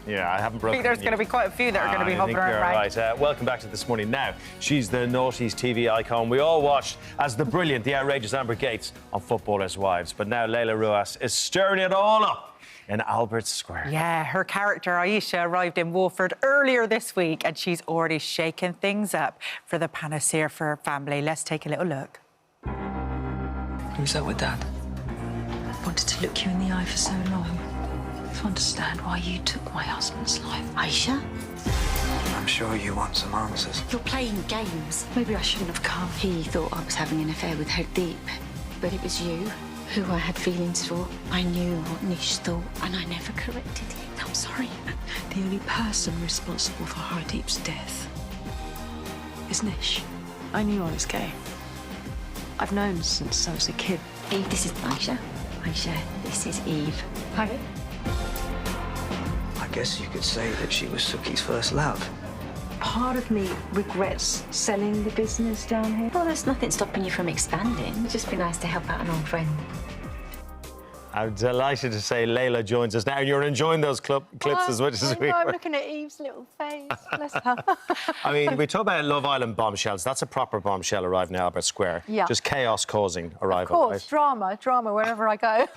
Yeah, I haven't broken. I think there's going to be quite a few that are going to be hopping around. Right. Welcome back to This Morning. Now, she's the noughties TV icon we all watched as the brilliant, the outrageous Amber Gates on Footballers' Wives. But now Lalia Rouass is stirring it all up in Albert Square. Yeah, her character Ayesha arrived in Wolford earlier this week and she's already shaken things up for the panacea for her family. Let's take a little look. Who's that with Dad? I wanted to look you in the eye for so long. To understand why you took my husband's life. Ayesha? I'm sure you want some answers. You're playing games. Maybe I shouldn't have come. He thought I was having an affair with her deep, but it was you who I had feelings for. I knew what Nish thought, and I never corrected him. I'm sorry. The only person responsible for Hardeep's death is Nish. I knew I was gay. I've known since I was a kid. Eve, this is Ayesha. Ayesha, this is Eve. Hi. I guess you could say that she was Suki's first love. Part of me regrets selling the business down here. Well, there's nothing stopping you from expanding. It'd just be nice to help out an old friend. I'm delighted to say Laila joins us now. You're enjoying those clips as much as we I'm were. looking at Eve's little face. Bless her. I mean, we talk about Love Island bombshells. That's a proper bombshell arriving in Albert Square. Yeah. Just chaos-causing arrival, Of course, drama wherever I go.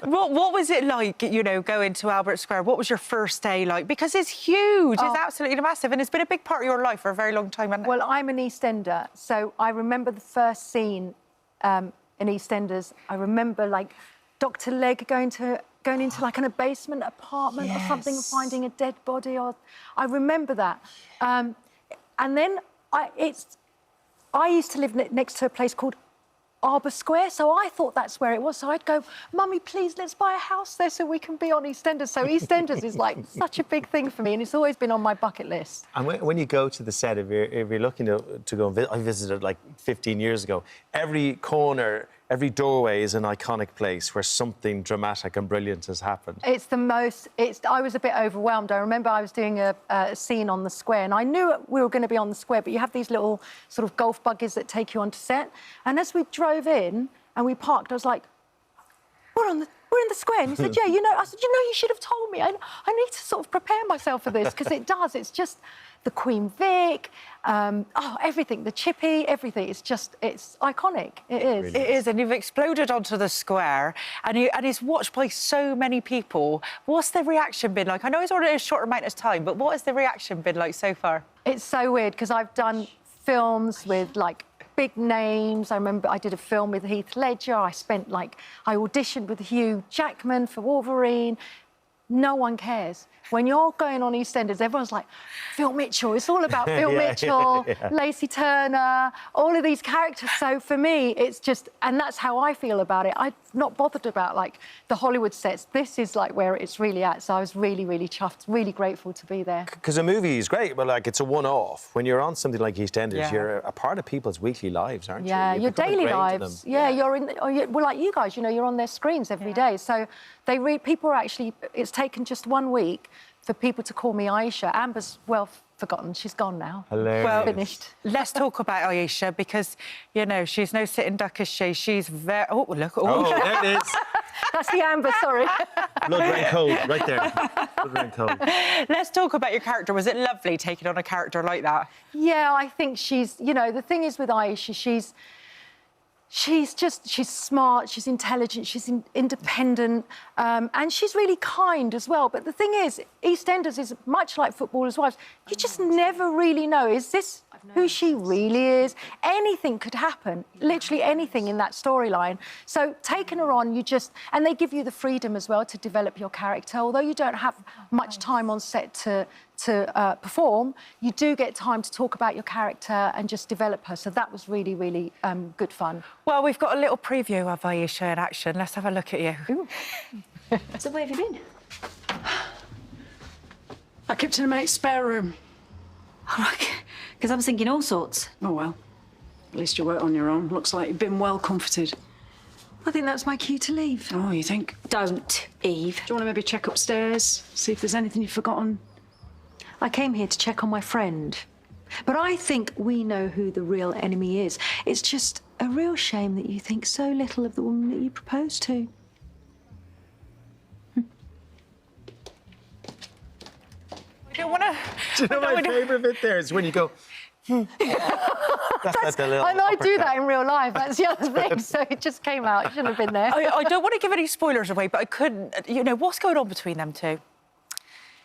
What was it like, you know, going to Albert Square? What was your first day like? Because it's huge, it's absolutely massive, and it's been a big part of your life for a very long time, hasn't it? Well, I'm an EastEnder, so I remember the first scene in EastEnders. I remember, like, Dr. Legg going into like a basement apartment or something and finding a dead body. I remember that. And then I used to live next to a place called Arbor Square, so I thought that's where it was. So I'd go, Mummy, please, let's buy a house there so we can be on EastEnders. So EastEnders is like such a big thing for me, and it's always been on my bucket list. And when you go to the set, if you're looking to go and visit, I visited like 15 years ago, every corner, every doorway is an iconic place where something dramatic and brilliant has happened. It's the most... I was a bit overwhelmed. I remember I was doing a scene on the square, and I knew we were going to be on the square, but you have these little sort of golf buggies that take you onto set. And as we drove in and we parked, I was like, we're in the square. And he said, yeah, you know... I said, you know, you should have told me. I need to sort of prepare myself for this, because it does. It's just the Queen Vic, everything, the Chippy, everything. It's iconic. It is. Really It is, and you've exploded onto the square, and it's watched by so many people. What's the reaction been like? I know it's only a short amount of time, but what has the reaction been like so far? It's so weird, because I've done films with, like, big names. I remember I did a film with Heath Ledger. I auditioned with Hugh Jackman for Wolverine. No one cares. When you're going on EastEnders, everyone's like, Phil Mitchell. It's all about Phil Mitchell, Lacey Turner, all of these characters. So for me, it's just... And that's how I feel about it. I'm not bothered about, like, the Hollywood sets. This is, like, where it's really at. So I was really, really chuffed, really grateful to be there. Because a movie is great, but, like, it's a one-off. When you're on something like EastEnders, you're a part of people's weekly lives, aren't you? Yeah, your daily lives. Yeah, well, like you guys, you know, you're on their screens every day. So people are actually... It's taken just 1 week for people to call me Ayesha. Amber's well forgotten. She's gone now. Hilarious. Well, finished. Let's talk about Ayesha, because, you know, she's no sitting duck, is she? She's very... Oh, look. Oh, there it is. That's the Amber, sorry. Blood ran cold, right there. Blood ran cold. Let's talk about your character. Was it lovely taking on a character like that? Yeah, I think she's... You know, the thing is with Ayesha, she's smart, she's intelligent, she's independent, and she's really kind as well. But the thing is, EastEnders is much like Footballers' Wives. You just never really know, is this who she really is? Anything could happen, literally anything in that storyline. So taking her on, and they give you the freedom as well to develop your character. Although you don't have much time on set to perform, you do get time to talk about your character and just develop her. So that was really, really good fun. Well, we've got a little preview of Ayesha in action. Let's have a look at you. So where have you been? I kept in a mate's spare room. Because I was thinking all sorts. Oh, well. At least you weren't on your own. Looks like you've been well comforted. I think that's my cue to leave. Oh, you think? Don't, Eve. Do you want to maybe check upstairs, see if there's anything you've forgotten? I came here to check on my friend. But I think we know who the real enemy is. It's just a real shame that you think so little of the woman that you proposed to. don't want to... Do you know my favourite bit there is when you go... That's the little And I do uppercut. that in real life. That's the other thing. So it just came out. It shouldn't have been there. I don't want to give any spoilers away, but I couldn't... You know, what's going on between them two?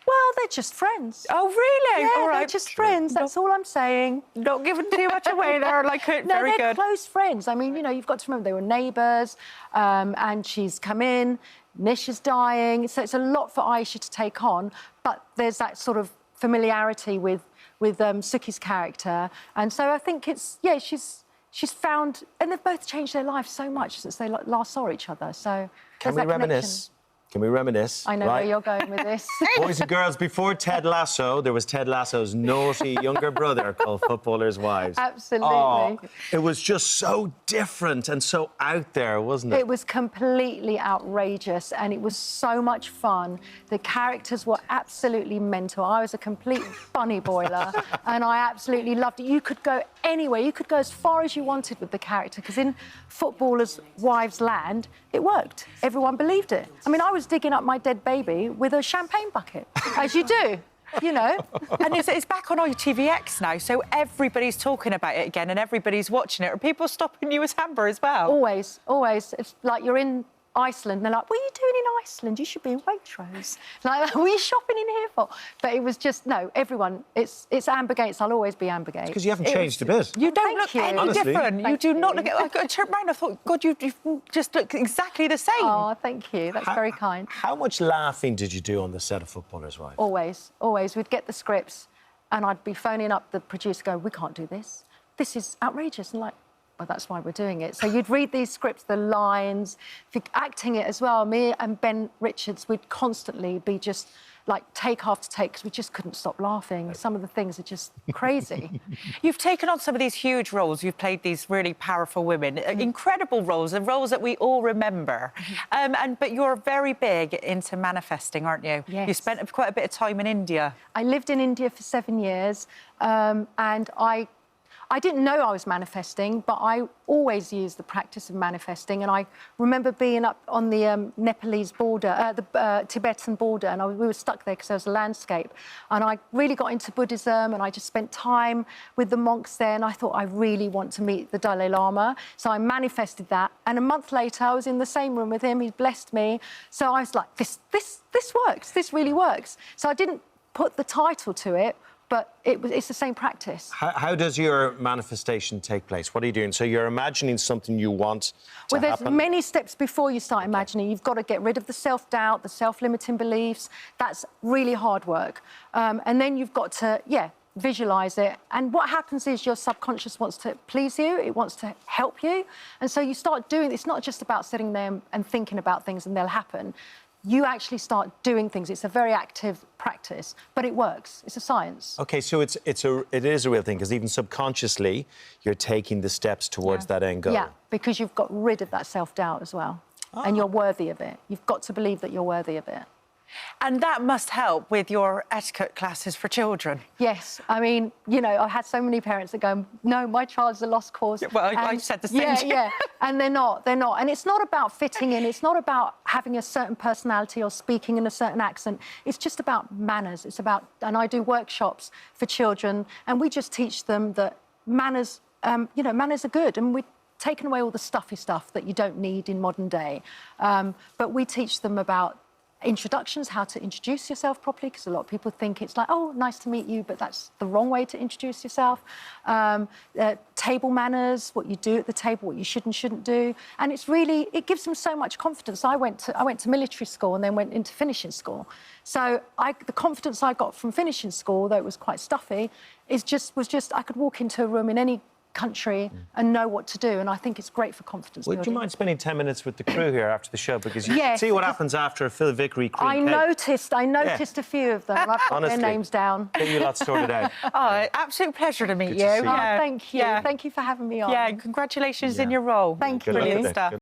Well, they're just friends. Oh, really? Yeah, All they're right. just friends. That's all I'm saying. Not giving too much away there. Like, No, very they're good. close friends. I mean, you know, you've got to remember they were neighbours, and she's come in. Nish is dying, so it's a lot for Ayesha to take on. But there's that sort of familiarity with Suki's character, and so I think it's she's found, and they've both changed their lives so much since they last saw each other. So Can there's we that reminisce? Can we reminisce? connection. I know right? where you're going with this. Boys and girls, before Ted Lasso, there was Ted Lasso's naughty younger brother called Footballers' Wives. Absolutely. Oh, it was just so different and so out there, wasn't it? It was completely outrageous and it was so much fun. The characters were absolutely mental. I was a complete bunny boiler and I absolutely loved it. You could go anywhere. You could go as far as you wanted with the character because in Footballers' Wives land, it worked. Everyone believed it. I mean, I was digging up my dead baby with a champagne bucket, as you do. You know, And it's back on ITVX now, so everybody's talking about it again and everybody's watching it. Are people stopping you as Amber as well? always, always. It's like you're in Iceland and they're like, what are you doing in Iceland? You should be in Waitrose. Like, what are you shopping in here for? But it was just, no, everyone, it's Amber Gates. I'll always be Amber Gates. Because you haven't changed a bit. You don't Thank look you. any Honestly. different. You Thank do not you. look... I turned around, I thought, God, you just look exactly the same. Oh, thank you. That's very kind. How much laughing did you do on the set of Footballers' Wives? Always, always. We'd get the scripts and I'd be phoning up the producer going, we can't do this. This is outrageous. And like, well, that's why we're doing it. So you'd read these scripts, the lines, acting it as well. Me and Ben Richards, we'd constantly be just like take after take because we just couldn't stop laughing. Some of the things are just crazy. You've taken on some of these huge roles. You've played these really powerful women, incredible roles, and roles that we all remember. But you're very big into manifesting, aren't you? Yes. You spent quite a bit of time in India. I lived in India for 7 years and I didn't know I was manifesting, but I always used the practice of manifesting. And I remember being up on the Nepalese border, the Tibetan border, and we were stuck there because there was a landscape. And I really got into Buddhism, and I just spent time with the monks there. And I thought, I really want to meet the Dalai Lama. So I manifested that. And a month later, I was in the same room with him. He blessed me. So I was like, this works. This really works. So I didn't put the title to it, but it's the same practice. How does your manifestation take place? What are you doing? So you're imagining something you want to Well, there's happen? many steps before you start imagining. You've got to get rid of the self-doubt, the self-limiting beliefs. That's really hard work. And then you've got to, visualise it. And what happens is your subconscious wants to please you. It wants to help you. And so you start doing... It's not just about sitting there and thinking about things and they'll happen. You actually start doing things. It's a very active practice, but it works. It's a science. OK, so it is a real thing, because even subconsciously, you're taking the steps towards that end goal. Yeah, because you've got rid of that self-doubt as well. And you're worthy of it. You've got to believe that you're worthy of it. And that must help with your etiquette classes for children. Yes, I mean, you know, I've had so many parents that go, no, my child's a lost cause. Well, I said the same to you. Yeah, and they're not. And it's not about fitting in. It's not about having a certain personality or speaking in a certain accent. It's just about manners. It's about, and I do workshops for children, and we just teach them that manners, manners are good, and we're taking away all the stuffy stuff that you don't need in modern day. But we teach them about introductions, how to introduce yourself properly, because a lot of people think it's like, oh, nice to meet you, but that's the wrong way to introduce yourself. Table manners, what you do at the table, what you should and shouldn't do. And it's really, it gives them so much confidence. I went to military school and then went into finishing school. So the confidence I got from finishing school, though it was quite stuffy, was just I could walk into a room in any country and know what to do, and I think it's great for confidence Would building. you mind spending 10 minutes with the crew here after the show, because you can Yes, see what happens after a Phil Vickery cream I noticed a few of them. I've got Honestly. their names down. Get you lot sorted out. Oh, absolute pleasure to meet Good you. to see you. Oh, thank you. Yeah. Thank you for having me on. Yeah, congratulations in your role. Thank Good luck you. with Brilliant it. stuff. Good